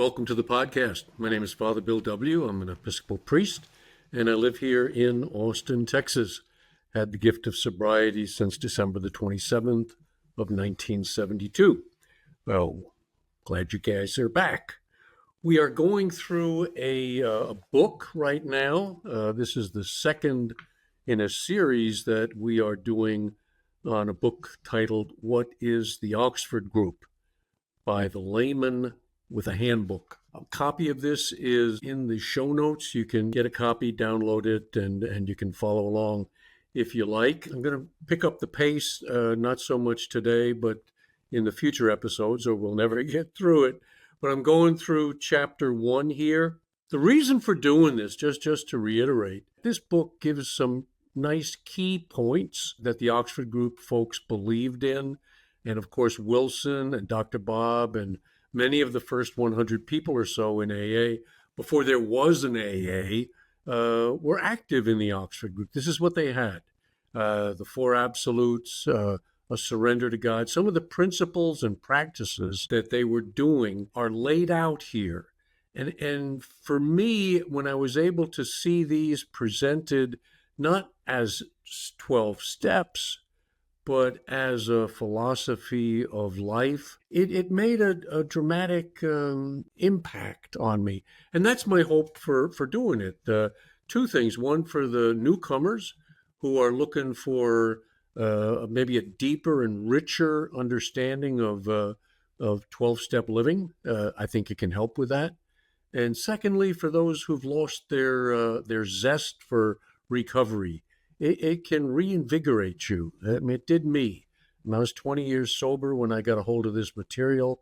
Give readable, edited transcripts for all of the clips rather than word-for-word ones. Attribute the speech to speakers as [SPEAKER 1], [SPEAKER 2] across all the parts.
[SPEAKER 1] welcome to the podcast. My name is Father Bill W. I'm an Episcopal priest, and I live here in Austin, Texas. Had the gift of sobriety since December the 27th of 1972. Well, glad you guys are back. We are going through a book right now. This is the second in a series that we are doing on a book titled, What is the Oxford Group? By the layman with a handbook. A copy of this is in the show notes. You can get a copy, download it, and you can follow along if you like. I'm going to pick up the pace, not so much today, but in the future episodes, or we'll never get through it. But I'm going through chapter 1 here. The reason for doing this, just to reiterate, this book gives some nice key points that the Oxford Group folks believed in. And of course, Wilson and Dr. Bob and many of the first 100 people or so in AA, before there was an AA, were active in the Oxford Group. This is what they had. The four absolutes, a surrender to God. Some of the principles and practices that they were doing are laid out here. And for me, when I was able to see these presented not as 12 steps, but as a philosophy of life, it made a dramatic impact on me. And that's my hope for doing it. Two things. One, for the newcomers who are looking for maybe a deeper and richer understanding of 12-step living. I think it can help with that. And secondly, for those who've lost their zest for recovery, it can reinvigorate you. I mean, it did me. I was 20 years sober when I got a hold of this material,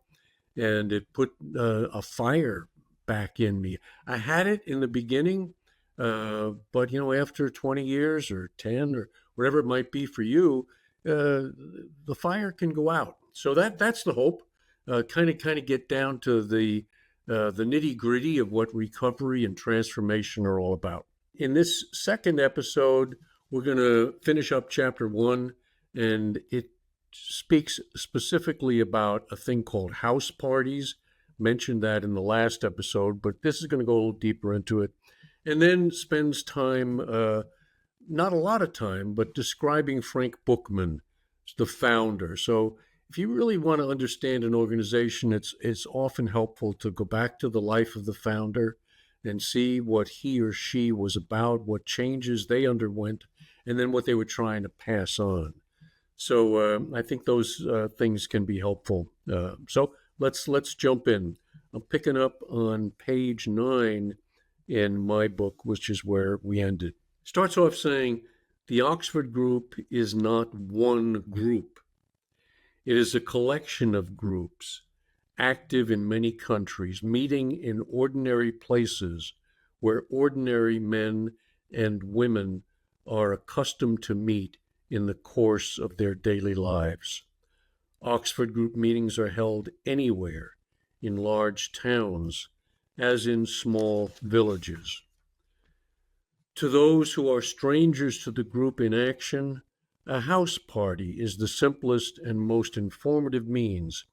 [SPEAKER 1] and it put a fire back in me. I had it in the beginning, but after 20 years or 10 or whatever it might be for you, the fire can go out. So that's the hope. Kind of get down to the nitty-gritty of what recovery and transformation are all about. In this second episode, we're going to finish up chapter 1, and it speaks specifically about a thing called house parties. Mentioned that in the last episode, but this is going to go a little deeper into it. And then spends time, not a lot of time, but describing Frank Buchman, the founder. So if you really want to understand an organization, it's often helpful to go back to the life of the founder and see what he or she was about, what changes they underwent, and then what they were trying to pass on. So I think those things can be helpful. So let's jump in. I'm picking up on page 9 in my book, which is where we ended. Starts off saying, the Oxford Group is not one group. It is a collection of groups, active in many countries, meeting in ordinary places where ordinary men and women are accustomed to meet in the course of their daily lives. Oxford Group meetings are held anywhere, in large towns, as in small villages. To those who are strangers to the group in action, a house party is the simplest and most informative means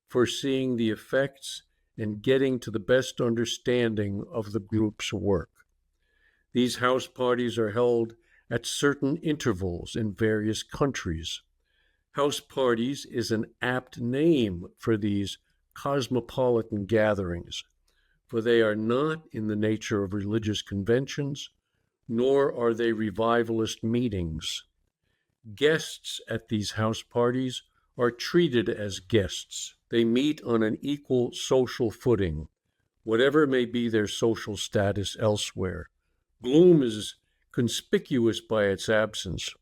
[SPEAKER 1] for seeing the effects and getting to the best understanding of the group's work. These house parties are held at certain intervals in various countries. House parties is an apt name for these cosmopolitan gatherings, for they are not in the nature of religious conventions, nor are they revivalist meetings. Guests at these house parties are treated as guests. They meet on an equal social footing, whatever may be their social status elsewhere. Gloom is conspicuous by its absence,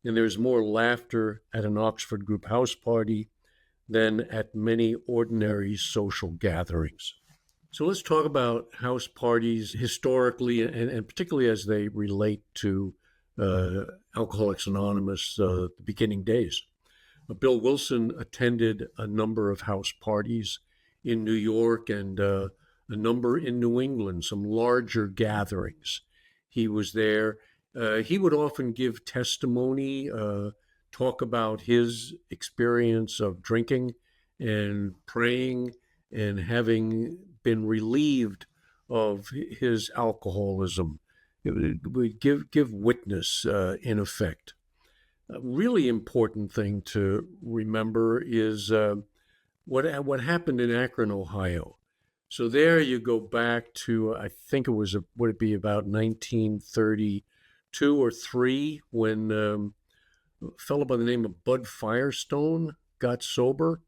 [SPEAKER 1] and there's more laughter at an Oxford Group house party than at many ordinary social gatherings. So let's talk about house parties historically, and particularly as they relate to Alcoholics Anonymous, the beginning days. Bill Wilson attended a number of house parties in New York and a number in New England, some larger gatherings. He was there. He would often give testimony, talk about his experience of drinking and praying and having been relieved of his alcoholism. It would give witness, in effect. A really important thing to remember is what happened in Akron, Ohio. So there you go back to, I think it was would it be about 1932 or three, when a fellow by the name of Bud Firestone got sober.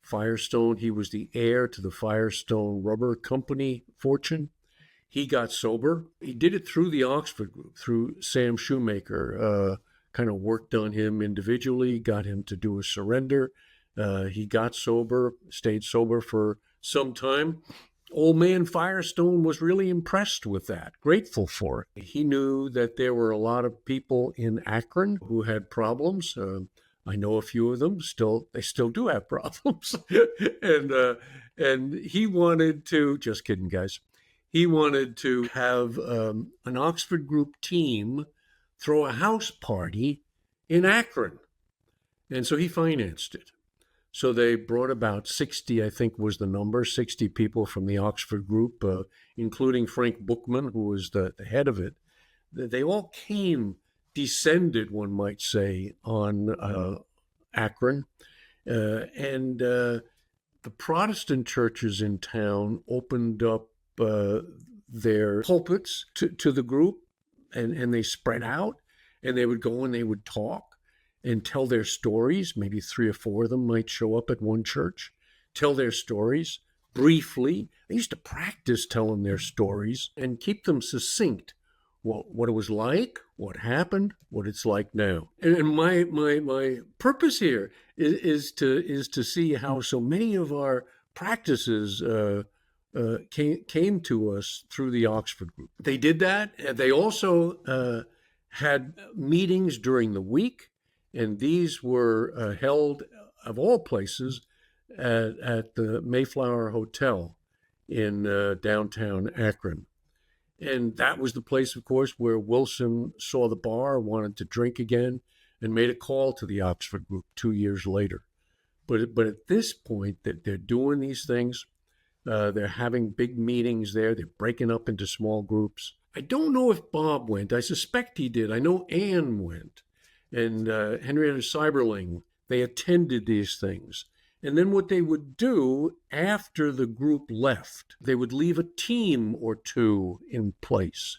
[SPEAKER 1] Firestone, he was the heir to the Firestone Rubber Company fortune. He got sober. He did it through the Oxford group, through Sam Shoemaker. Kind of worked on him individually, got him to do a surrender. He got sober, stayed sober for some time. Old man Firestone was really impressed with that, grateful for it. He knew that there were a lot of people in Akron who had problems. I know a few of them. They still do have problems, and he wanted to. Just kidding, guys. He wanted to have an Oxford group team throw a house party in Akron, and so he financed it. So they brought about 60, I think was the number, 60 people from the Oxford group, including Frank Buchman, who was the head of it. They all descended, one might say, on Akron. And the Protestant churches in town opened up their pulpits to the group, and they spread out, and they would go and they would talk and tell their stories. Maybe 3 or 4 of them might show up at one church, tell their stories briefly. They used to practice telling their stories and keep them succinct. What it was like, what happened, what it's like now. And my purpose here is to see how so many of our practices came to us through the Oxford group. They did that. They also had meetings during the week. And these were held, of all places, at the Mayflower Hotel in downtown Akron. And that was the place, of course, where Wilson saw the bar, wanted to drink again, and made a call to the Oxford group 2 years later. But at this point, that they're doing these things, they're having big meetings there. They're breaking up into small groups. I don't know if Bob went. I suspect he did. I know Ann went. And Henrietta Seiberling, they attended these things. And then what they would do after the group left, they would leave a team or two in place.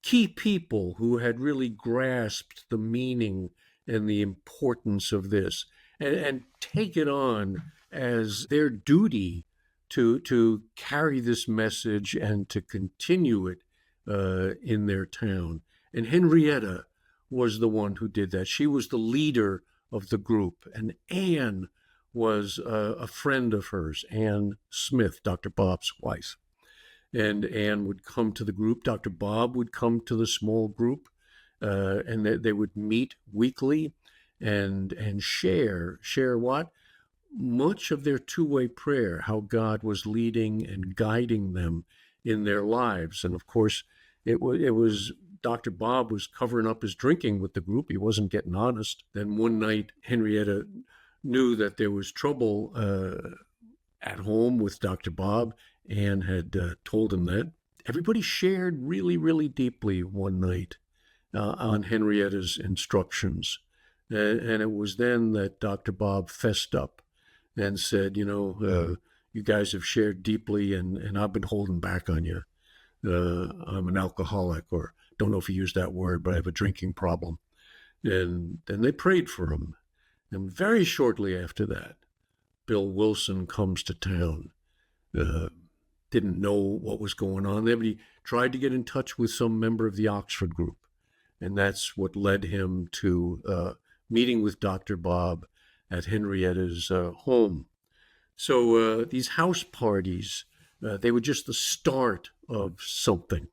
[SPEAKER 1] Key people who had really grasped the meaning and the importance of this, and take it on as their duty to carry this message and to continue it in their town. And Henrietta was the one who did that. She was the leader of the group. And Anne was a friend of hers, Anne Smith, Dr. Bob's wife. And Anne would come to the group. Dr. Bob would come to the small group, and they would meet weekly and share what? Much of their two-way prayer, how God was leading and guiding them in their lives. And of course, it was Dr. Bob was covering up his drinking with the group. He wasn't getting honest. Then one night, Henrietta knew that there was trouble at home with Dr. Bob. Anne had told him that. Everybody shared really, really deeply one night on Henrietta's instructions. And it was then that Dr. Bob fessed up and said, you guys have shared deeply, and I've been holding back on you. I'm an alcoholic, or don't know if he used that word, but I have a drinking problem. And then they prayed for him. And very shortly after that, Bill Wilson comes to town. Didn't know what was going on there, but he tried to get in touch with some member of the Oxford group. And that's what led him to meeting with Dr. Bob at Henrietta's home. So these house parties, they were just the start of something.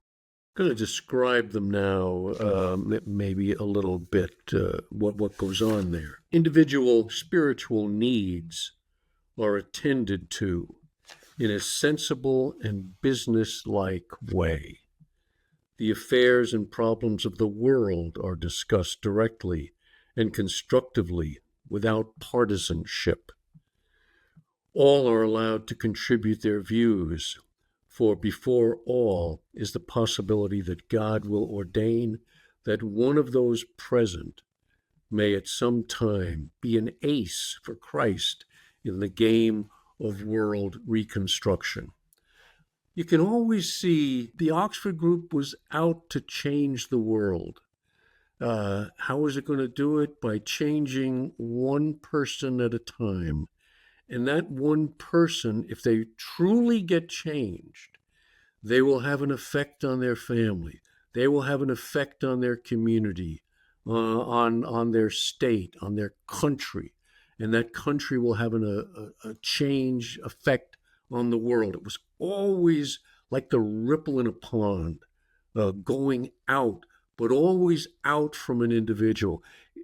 [SPEAKER 1] I'm going to describe them now, maybe a little bit, what goes on there. Individual spiritual needs are attended to in a sensible and business-like way. The affairs and problems of the world are discussed directly and constructively without partisanship. All are allowed to contribute their views For before all is the possibility that God will ordain that one of those present may at some time be an ace for Christ in the game of world reconstruction. You can always see the Oxford group was out to change the world. How is it going to do it? By changing one person at a time. And that one person, if they truly get changed, they will have an effect on their family. They will have an effect on their community, on their state, on their country. And that country will have a change effect on the world. It was always like the ripple in a pond, going out, but always out from an individual.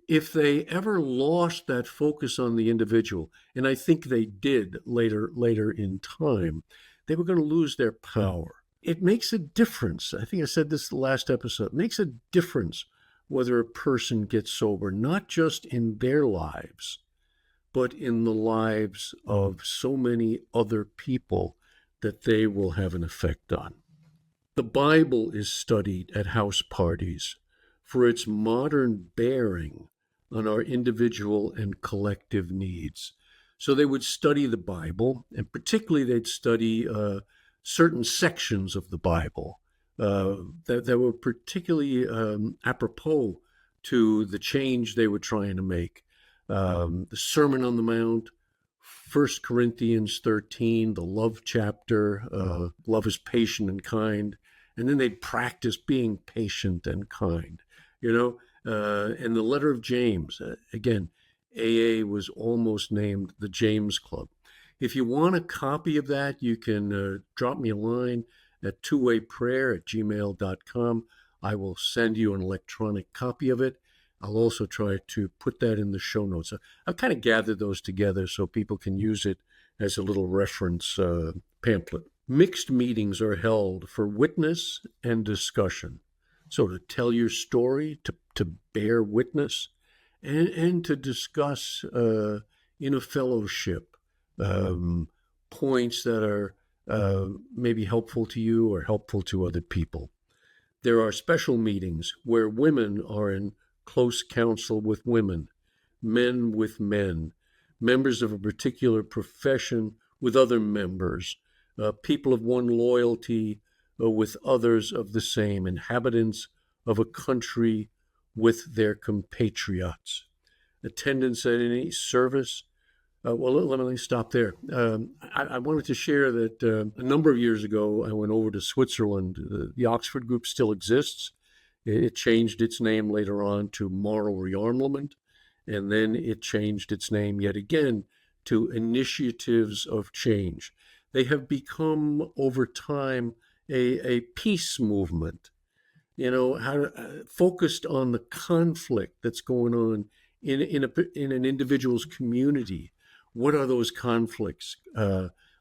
[SPEAKER 1] If they ever lost that focus on the individual, and I think they did later in time, they were going to lose their power. It makes a difference. I think I said this the last episode. It makes a difference whether a person gets sober, not just in their lives, but in the lives of so many other people that they will have an effect on. The Bible is studied at house parties for its modern bearing on our individual and collective needs. So they would study the Bible, and particularly they'd study certain sections of the Bible that were particularly apropos to the change they were trying to make. The Sermon on the Mount, 1 Corinthians 13, the love chapter, love is patient and kind. And then they'd practice being patient and kind, and the letter of James. Again, AA was almost named the James Club. If you want a copy of that, you can drop me a line at twowayprayer@gmail.com. I will send you an electronic copy of it. I'll also try to put that in the show notes. I've kind of gathered those together so people can use it as a little reference pamphlet. Mixed meetings are held for witness and discussion. So to tell your story, to bear witness, and to discuss in a fellowship points that are maybe helpful to you or helpful to other people. There are special meetings where women are in close counsel with women, men with men, members of a particular profession with other members, people of one loyalty with others of the same, inhabitants of a country with their compatriots. Attendance at any service. Well, let me stop there. I wanted to share that a number of years ago, I went over to Switzerland. The Oxford group still exists. It changed its name later on to Moral Rearmament, and then it changed its name yet again to Initiatives of Change. They have become, over time, a peace movement, focused on the conflict that's going on in an individual's community. What are those conflicts?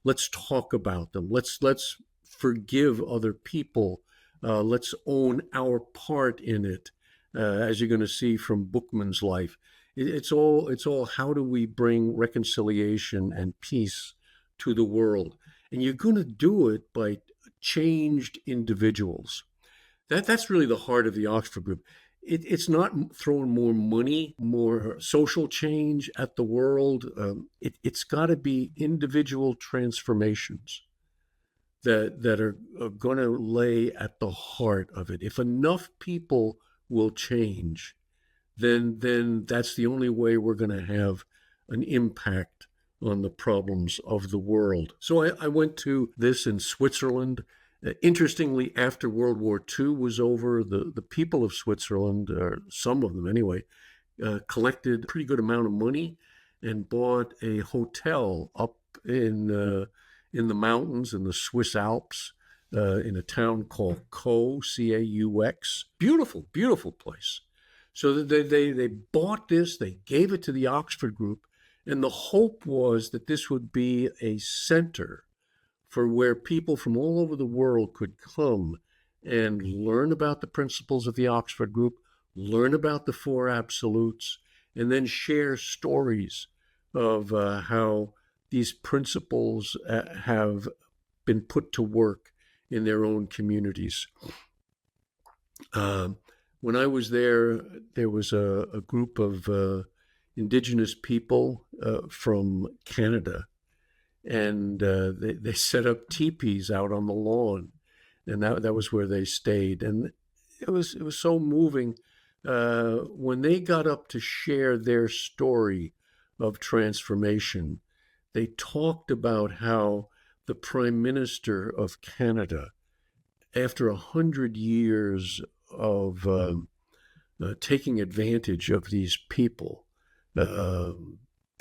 [SPEAKER 1] Let's talk about them. Let's forgive other people. Let's own our part in it, as you're going to see from Buchman's life. It's all how do we bring reconciliation and peace to the world? And you're going to do it by changed individuals. That's really the heart of the Oxford group. It's not throwing more money, more social change at the world. It's got to be individual transformations that are going to lay at the heart of it. If enough people will change, then that's the only way we're going to have an impact on the problems of the world. So I went to this in Switzerland. Interestingly, after World War II was over, the people of Switzerland, or some of them anyway, collected a pretty good amount of money and bought a hotel up in the mountains in the Swiss Alps, in a town called Caux. Beautiful, beautiful place. So they bought this, they gave it to the Oxford group, and the hope was that this would be a center for where people from all over the world could come and learn about the principles of the Oxford group, learn about the four absolutes, and then share stories of how these principles have been put to work in their own communities. When I was there, there was a group of indigenous people from Canada, and they set up teepees out on the lawn, and that was where they stayed. And it was so moving when they got up to share their story of transformation. They talked about how the Prime Minister of Canada, after 100 years of taking advantage of these people, uh,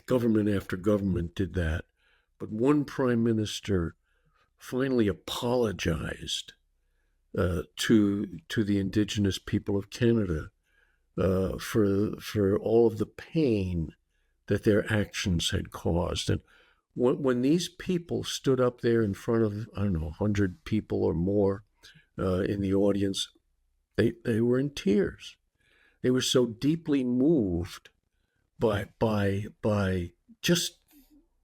[SPEAKER 1] government after government did that, but one prime minister finally apologized to the Indigenous people of Canada for all of the pain that their actions had caused. And when these people stood up there in front of, I don't know, 100 people or more in the audience, they were in tears. They were so deeply moved by just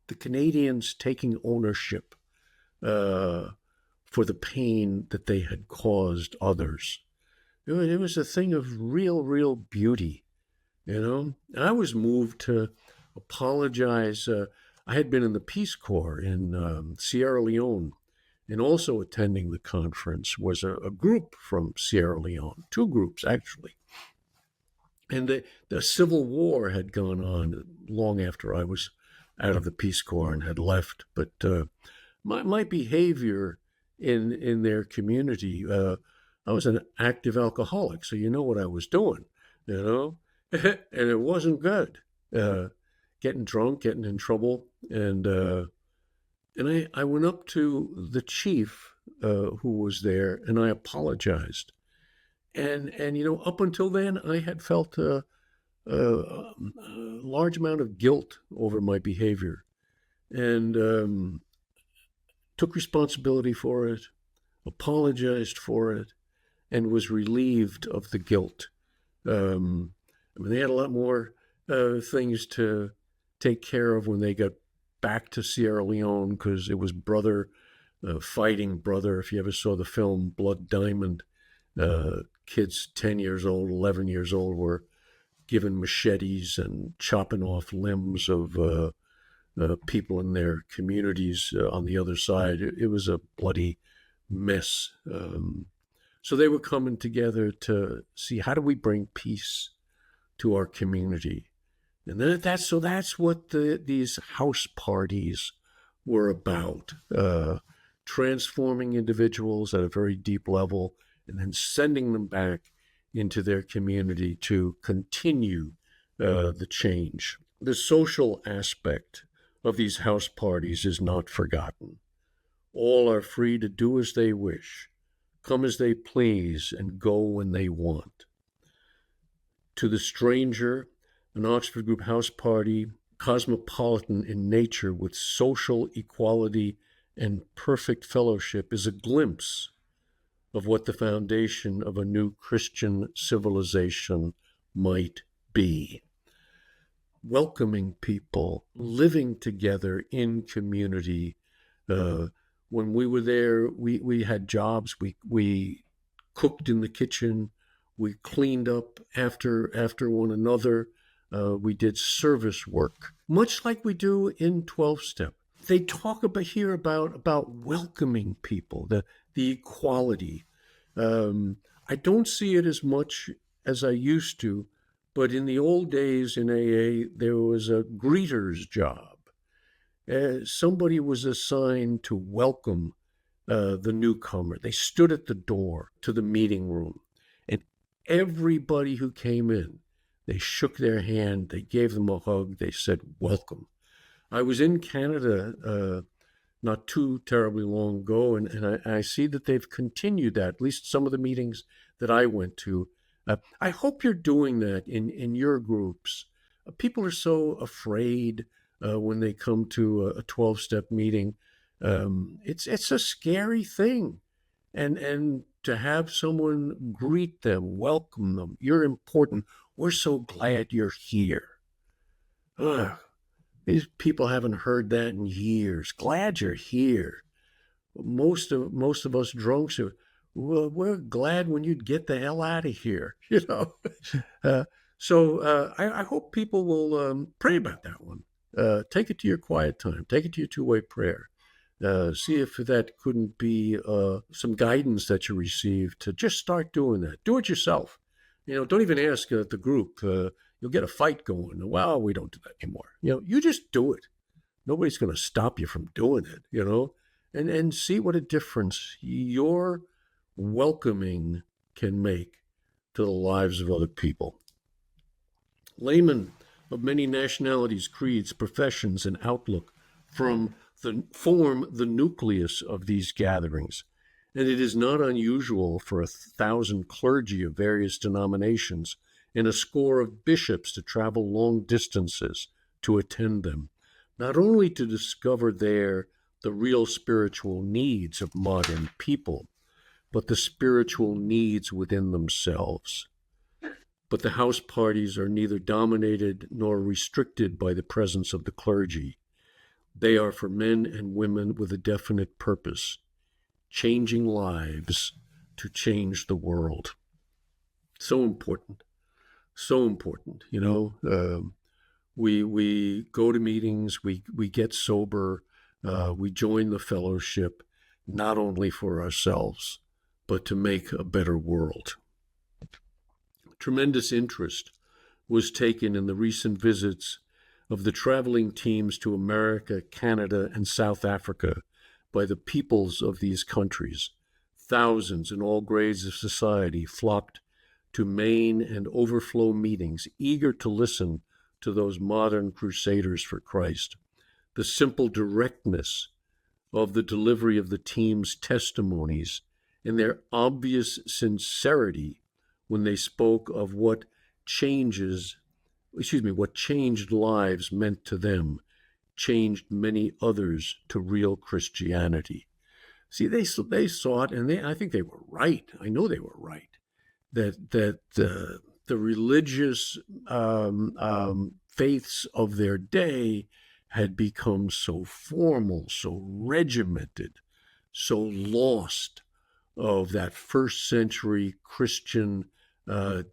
[SPEAKER 1] the Canadians taking ownership for the pain that they had caused others. It was a thing of real beauty, you know. I was moved to apologize. I had been in the Peace Corps in Sierra Leone, and also attending the conference was a group from Sierra Leone, two groups actually. And the Civil War had gone on long after I was out of the Peace Corps and had left. But my behavior in their community, I was an active alcoholic, so you know what I was doing, you know, and it wasn't good. Getting drunk, getting in trouble, and I went up to the chief who was there, and I apologized. And you know, up until then, I had felt a large amount of guilt over my behavior, and took responsibility for it, apologized for it, and was relieved of the guilt. I mean, they had a lot more things to take care of when they got back to Sierra Leone, because it was brother fighting brother. If you ever saw the film Blood Diamond, kids 10 years old, 11 years old were given machetes and chopping off limbs of people in their communities on the other side. It was a bloody mess. So they were coming together to see, how do we bring peace to our community? And that's what these house parties were about, transforming individuals at a very deep level and then sending them back into their community to continue the change. The social aspect of these house parties is not forgotten. All are free to do as they wish, come as they please, and go when they want. To the stranger, an Oxford Group house party, cosmopolitan in nature with social equality and perfect fellowship, is a glimpse of what the foundation of a new Christian civilization might be. Welcoming people, living together in community. When we were there, we had jobs. We cooked in the kitchen. We cleaned up after one another. We did service work, much like we do in 12-step. They talk about welcoming people, the equality. I don't see it as much as I used to, but in the old days in AA, there was a greeter's job. Somebody was assigned to welcome the newcomer. They stood at the door to the meeting room, and everybody who came in, they shook their hand, they gave them a hug, they said, welcome. I was in Canada not too terribly long ago, and I see that they've continued that, at least some of the meetings that I went to. I hope you're doing that in your groups. People are so afraid when they come to a 12-step meeting. It's a scary thing. And to have someone greet them, welcome them, you're important. We're so glad you're here. Ugh. These people haven't heard that in years. Glad you're here. most of us drunks are, well, we're glad when you'd get the hell out of here, you know. uh, I hope people will pray about that one. Take it to your quiet time. Take it to your two-way prayer. See if that couldn't be some guidance that you received to just start doing that. Do it yourself. You know, don't even ask the group. You'll get a fight going. Well, we don't do that anymore. You know, you just do it. Nobody's going to stop you from doing it, you know, and see what a difference your welcoming can make to the lives of other people. Laymen of many nationalities, creeds, professions, and outlook form the nucleus of these gatherings, and it is not unusual for 1,000 clergy of various denominations and a score of bishops to travel long distances to attend them, not only to discover there the real spiritual needs of modern people, but the spiritual needs within themselves. But the house parties are neither dominated nor restricted by the presence of the clergy. They are for men and women with a definite purpose, changing lives to change the world. So important, you know. We go to meetings, we get sober, we join the fellowship, not only for ourselves, but to make a better world. Tremendous interest was taken in the recent visits of the traveling teams to America, Canada, and South Africa by the peoples of these countries. Thousands in all grades of society flocked to main and overflow meetings, eager to listen to those modern crusaders for Christ. The simple directness of the delivery of the team's testimonies and their obvious sincerity when they spoke of what changed lives meant to them, changed many others to real Christianity. See, they saw it, and I think they were right. I know they were right that the religious faiths of their day had become so formal, so regimented, so lost of that first century Christian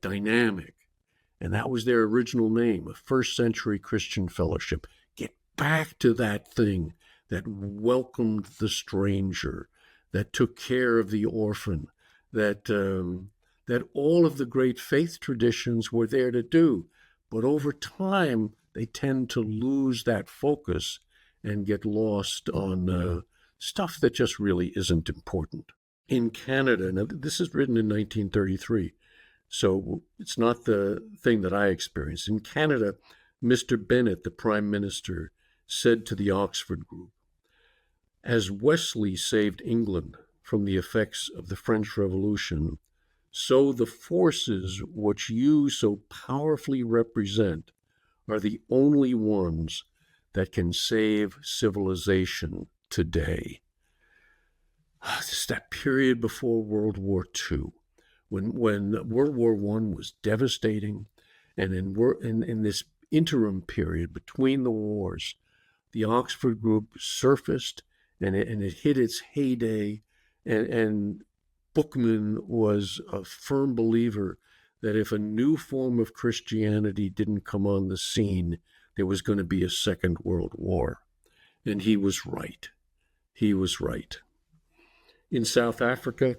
[SPEAKER 1] dynamic. And that was their original name, a first century Christian fellowship. Get back to that thing that welcomed the stranger, that took care of the orphan, that all of the great faith traditions were there to do. But over time, they tend to lose that focus and get lost on stuff that just really isn't important. In Canada, now this is written in 1933, so it's not the thing that I experienced. In Canada, Mr. Bennett, the Prime Minister, said to the Oxford Group, "As Wesley saved England from the effects of the French Revolution, so the forces which you so powerfully represent are the only ones that can save civilization today." It's that period before World War II, when World War I was devastating, and in this interim period between the wars, the Oxford Group surfaced, and it hit its heyday, and Buchman was a firm believer that if a new form of Christianity didn't come on the scene, there was going to be a Second World War. And he was right. He was right. In South Africa,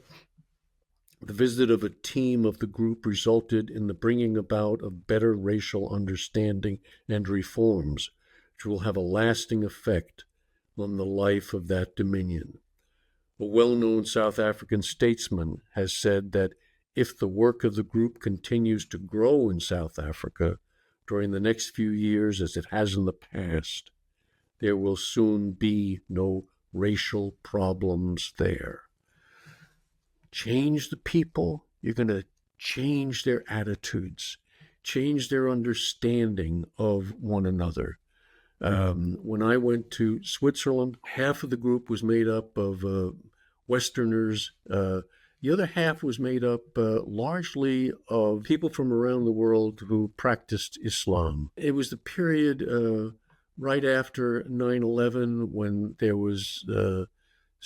[SPEAKER 1] the visit of a team of the group resulted in the bringing about of better racial understanding and reforms, which will have a lasting effect on the life of that dominion. A well-known South African statesman has said that if the work of the group continues to grow in South Africa during the next few years as it has in the past, there will soon be no racial problems there. Change the people, you're going to change their attitudes, change their understanding of one another. When I went to Switzerland, half of the group was made up of Westerners. The other half was made up largely of people from around the world who practiced Islam. It was the period right after 9/11 when there was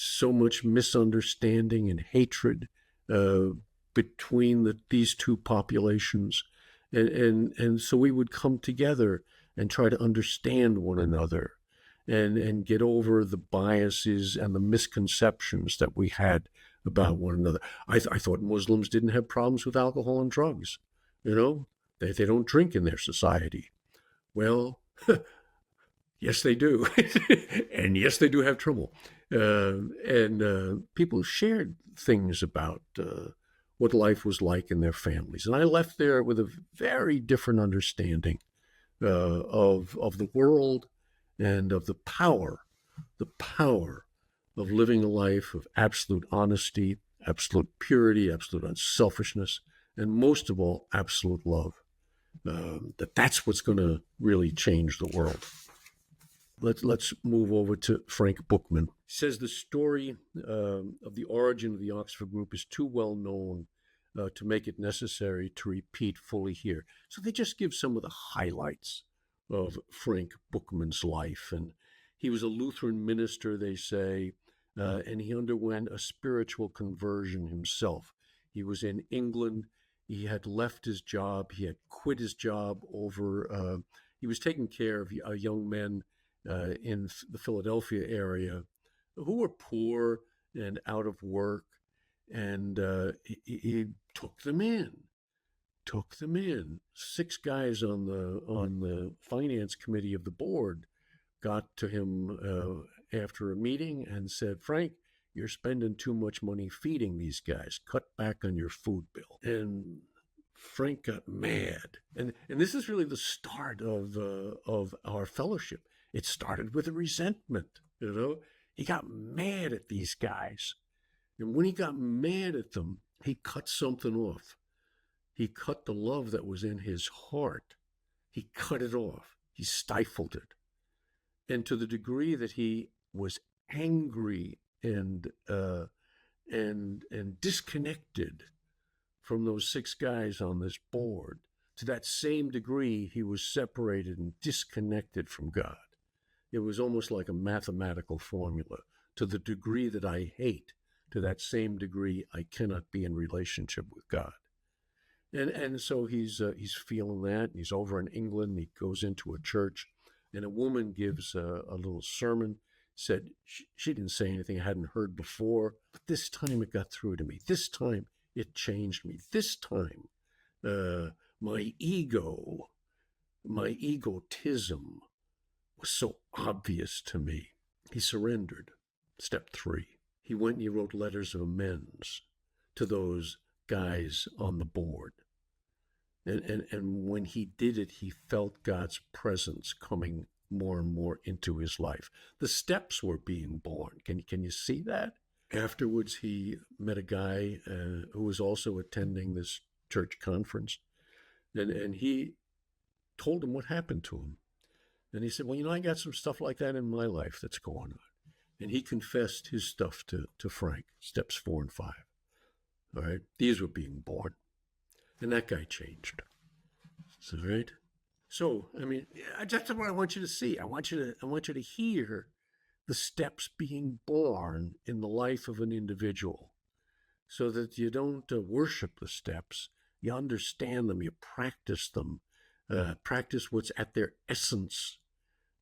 [SPEAKER 1] so much misunderstanding and hatred uh, between these two populations. And so we would come together and try to understand one another and get over the biases and the misconceptions that we had about one another. I thought Muslims didn't have problems with alcohol and drugs. You know, they don't drink in their society. Well, yes, they do. And yes, they do have trouble. And people shared things about what life was like in their families. And I left there with a very different understanding of the world and of the power of living a life of absolute honesty, absolute purity, absolute unselfishness, and most of all, absolute love. That's what's going to really change the world. Let's move over to Frank Buchman. He says the story of the origin of the Oxford group is too well known to make it necessary to repeat fully here. So they just give some of the highlights of Frank Buchman's life. And he was a Lutheran minister, they say, and he underwent a spiritual conversion himself. He was in England. He had left his job. He had quit his job over, he was taking care of young men in the Philadelphia area who were poor and out of work. And he took them in. 6 guys on the finance committee of the board got to him after a meeting and said, Frank, you're spending too much money feeding these guys. Cut back on your food bill. And Frank got mad. And this is really the start of our fellowship. It started with a resentment, you know. He got mad at these guys. And when he got mad at them, he cut something off. He cut the love that was in his heart. He cut it off. He stifled it. And to the degree that he was angry and disconnected from those 6 guys on this board, to that same degree he was separated and disconnected from God. It was almost like a mathematical formula. To the degree that I hate, to that same degree I cannot be in relationship with God. And so he's feeling that. He's over in England. He goes into a church, and a woman gives a little sermon. Said she didn't say anything I hadn't heard before, but this time it got through to me. This time it changed me. This time, my egotism was so obvious to me. He surrendered. Step 3. He went and he wrote letters of amends to those guys on the board. And when he did it, he felt God's presence coming more and more into his life. The steps were being born. Can you see that? Afterwards, he met a guy who was also attending this church conference, and he told him what happened to him. And he said, well, I got some stuff like that in my life that's going on. And he confessed his stuff to Frank, steps 4 and 5. All right? These were being born. And that guy changed. So, right? So, that's what I want you to see. I want you to hear the steps being born in the life of an individual, so that you don't worship the steps. You understand them. You practice them. Practice what's at their essence,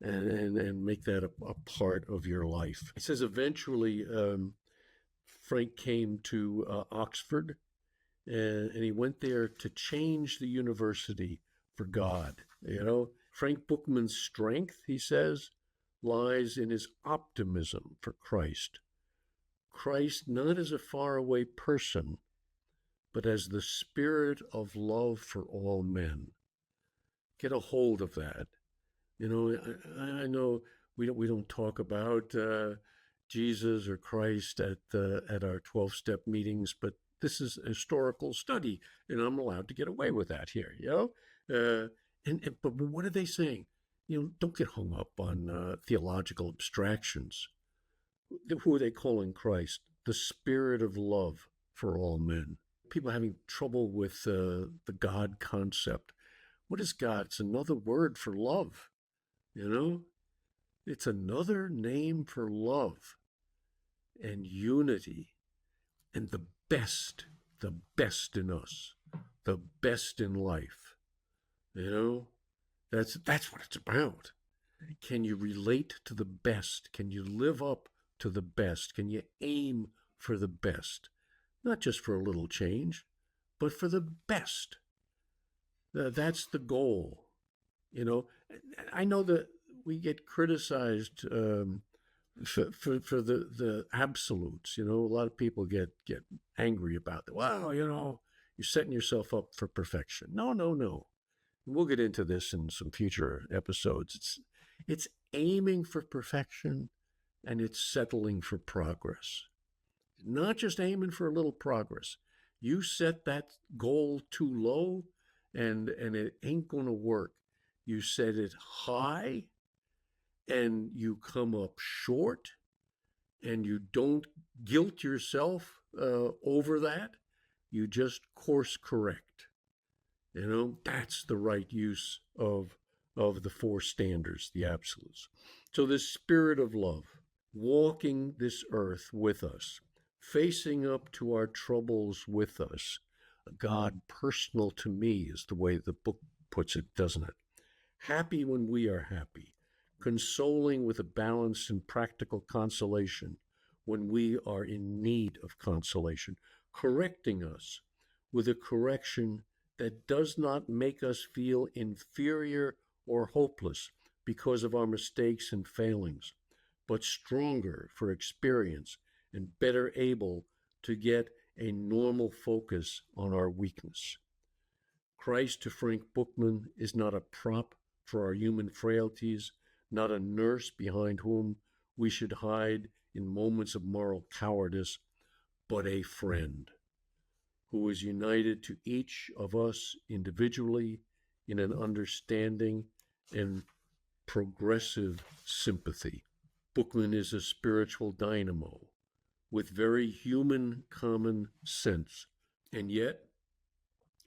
[SPEAKER 1] and make that a part of your life. It says eventually Frank came to Oxford, and he went there to change the university for God. Frank Buchman's strength, he says, lies in his optimism for Christ. Christ not as a faraway person, but as the spirit of love for all men. Get a hold of that. I know we don't talk about Jesus or Christ at our 12-step meetings, but this is a historical study, and I'm allowed to get away with that here. But what are they saying? Don't get hung up on theological abstractions. Who are they calling Christ? The spirit of love for all men. People are having trouble with the God concept. What is God? It's another word for love. It's another name for love. and unity and the best in us, the best in life. You know, that's what it's about. Can you relate to the best? Can you live up to the best? Can you aim for the best? Not just for a little change, but for the best. That's the goal. You know, I know that we get criticized for the absolutes. You know, a lot of people get angry about that. Wow, you know, you're setting yourself up for perfection. No, no, no. We'll get into this in some future episodes. It's aiming for perfection, and it's settling for progress. Not just aiming for a little progress. You set that goal too low, and it ain't going to work. You set it high, and you come up short, and you don't guilt yourself over that. You just course correct. You know, that's the right use of the four standards, the absolutes. So this spirit of love, walking this earth with us, facing up to our troubles with us. God personal to me is the way the book puts it, doesn't it? Happy when we are happy, consoling with a balanced and practical consolation when we are in need of consolation, correcting us with a correction that does not make us feel inferior or hopeless because of our mistakes and failings, but stronger for experience and better able to get a normal focus on our weakness. Christ, to Frank Buchman, is not a prop for our human frailties, not a nurse behind whom we should hide in moments of moral cowardice, but a friend who is united to each of us individually in an understanding and progressive sympathy. Buchman is a spiritual dynamo with very human common sense, and yet,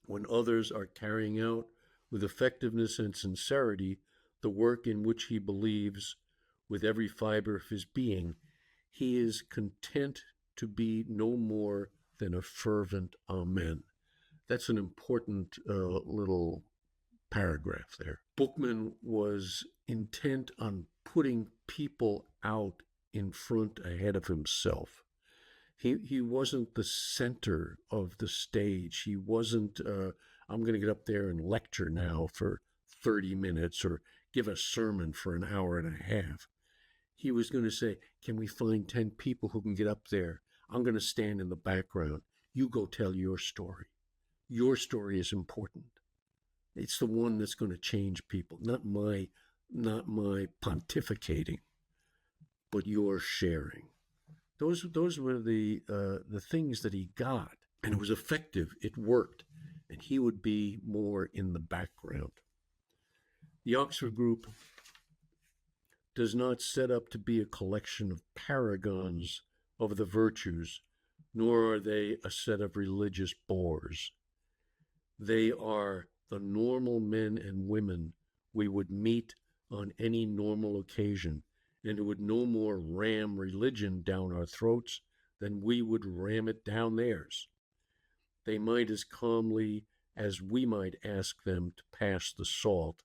[SPEAKER 1] when others are carrying out with effectiveness and sincerity the work in which he believes with every fiber of his being, he is content to be no more than a fervent amen. That's an important little paragraph there. Buchman was intent on putting people out in front ahead of himself. He wasn't the center of the stage. He wasn't, I'm going to get up there and lecture now for 30 minutes or give a sermon for an hour and a half. He was going to say, can we find 10 people who can get up there? I'm going to stand in the background. You go tell your story. Your story is important. It's the one that's going to change people, not my pontificating, but your sharing. Those were the things that he got, and it was effective. It worked, and he would be more in the background. The Oxford Group does not set up to be a collection of paragons of the virtues, nor are they a set of religious bores. They are the normal men and women we would meet on any normal occasion, and who would no more ram religion down our throats than we would ram it down theirs. They might as calmly as we might ask them to pass the salt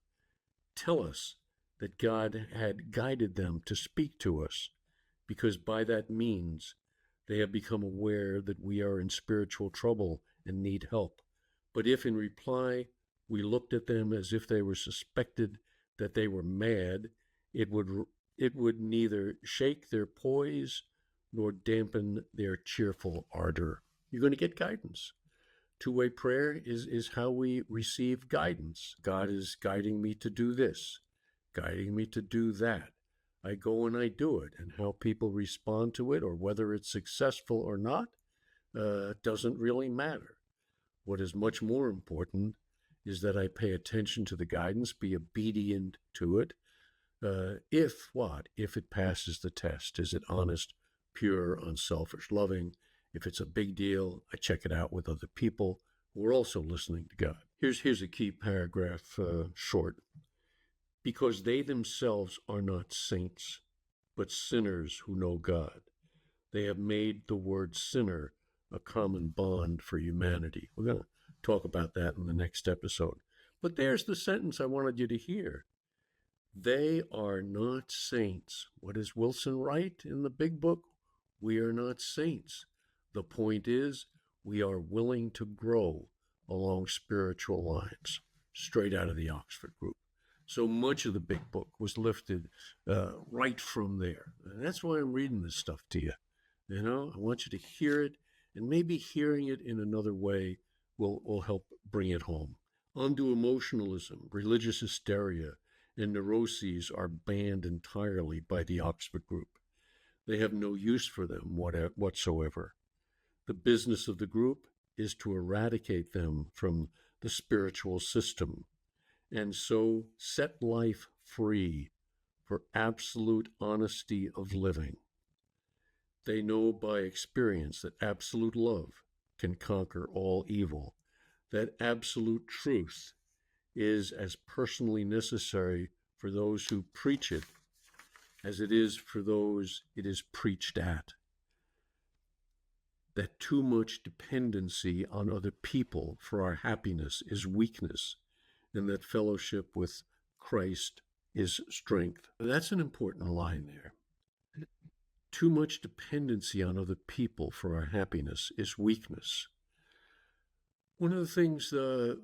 [SPEAKER 1] tell us that God had guided them to speak to us, because by that means they have become aware that we are in spiritual trouble and need help. But if in reply we looked at them as if they were suspected that they were mad, it would neither shake their poise nor dampen their cheerful ardor. You're going to get guidance. Two-way prayer is how we receive guidance. God is guiding me to do this, guiding me to do that. I go and I do it, and how people respond to it or whether it's successful or not doesn't really matter. What is much more important is that I pay attention to the guidance, be obedient to it. If it passes the test, is it honest, pure, unselfish, loving? If it's a big deal, I check it out with other people who are also listening to God. Here's a key paragraph, short. Because they themselves are not saints, but sinners who know God. They have made the word sinner a common bond for humanity. We're going to talk about that in the next episode. But there's the sentence I wanted you to hear. They are not saints. What does Wilson write in the big book? We are not saints. The point is, we are willing to grow along spiritual lines, straight out of the Oxford group. So much of the big book was lifted right from there. And that's why I'm reading this stuff to you. You know, I want you to hear it, and maybe hearing it in another way will help bring it home. Undue emotionalism, religious hysteria, and neuroses are banned entirely by the Oxford group. They have no use for them whatsoever. The business of the group is to eradicate them from the spiritual system and so set life free for absolute honesty of living. They know by experience that absolute love can conquer all evil, that absolute truth is as personally necessary for those who preach it as it is for those it is preached at. That too much dependency on other people for our happiness is weakness, and that fellowship with Christ is strength. That's an important line there. Too much dependency on other people for our happiness is weakness. One of the things the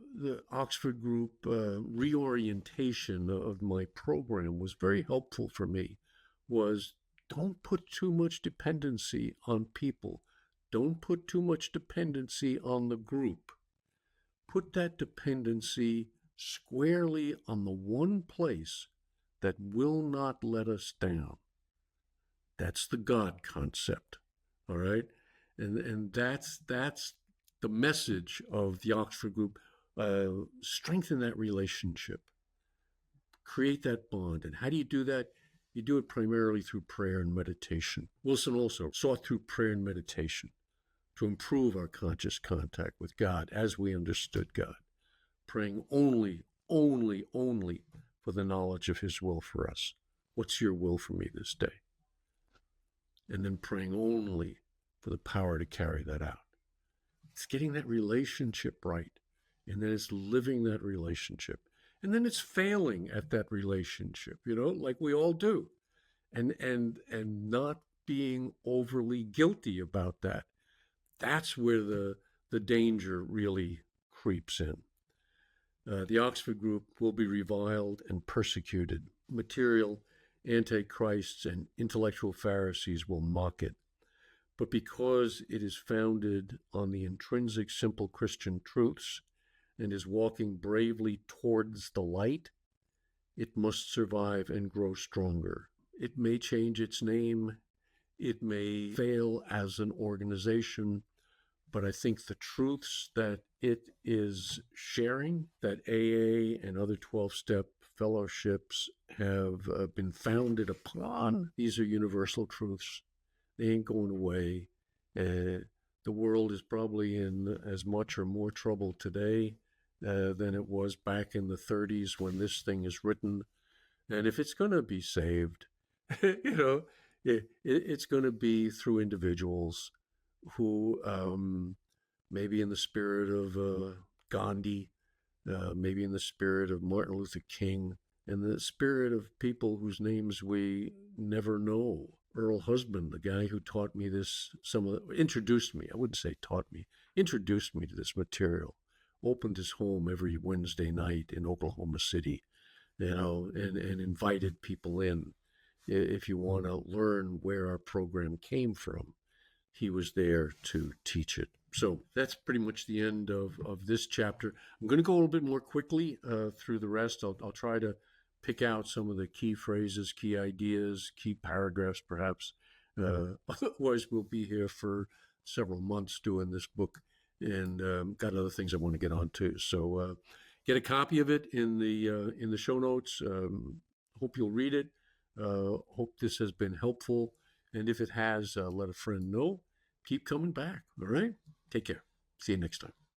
[SPEAKER 1] Oxford group reorientation of my program was very helpful for me was don't put too much dependency on people. Don't put too much dependency on the group. Put that dependency squarely on the one place that will not let us down. That's the God concept, all right? And that's the message of the Oxford group. Strengthen that relationship. Create that bond. And how do you do that? You do it primarily through prayer and meditation. Wilson also sought through prayer and meditation to improve our conscious contact with God as we understood God, praying only for the knowledge of his will for us. What's your will for me this day? And then praying only for the power to carry that out. It's getting that relationship right, and then it's living that relationship. And then it's failing at that relationship, like we all do, and not being overly guilty about that. That's where the danger really creeps in. The Oxford group will be reviled and persecuted. Material antichrists and intellectual Pharisees will mock it. But because it is founded on the intrinsic simple Christian truths and is walking bravely towards the light, it must survive and grow stronger. It may change its name. It may fail as an organization. But I think the truths that it is sharing, that AA and other 12-step fellowships have been founded upon, these are universal truths. They ain't going away. The world is probably in as much or more trouble today than it was back in the 30s when this thing is written. And if it's going to be saved, it's going to be through individuals who maybe in the spirit of Gandhi, maybe in the spirit of Martin Luther King, and the spirit of people whose names we never know. Earl Husband, the guy who taught me this, introduced me to this material, opened his home every Wednesday night in Oklahoma City, and invited people in. If you want to learn where our program came from, he was there to teach it. So that's pretty much the end of this chapter. I'm going to go a little bit more quickly through the rest. I'll try to pick out some of the key phrases, key ideas, key paragraphs, perhaps. Otherwise, we'll be here for several months doing this book, and got other things I want to get on to. So get a copy of it in the show notes. Hope you'll read it. Hope this has been helpful. And if it has, let a friend know. Keep coming back. All right? Take care. See you next time.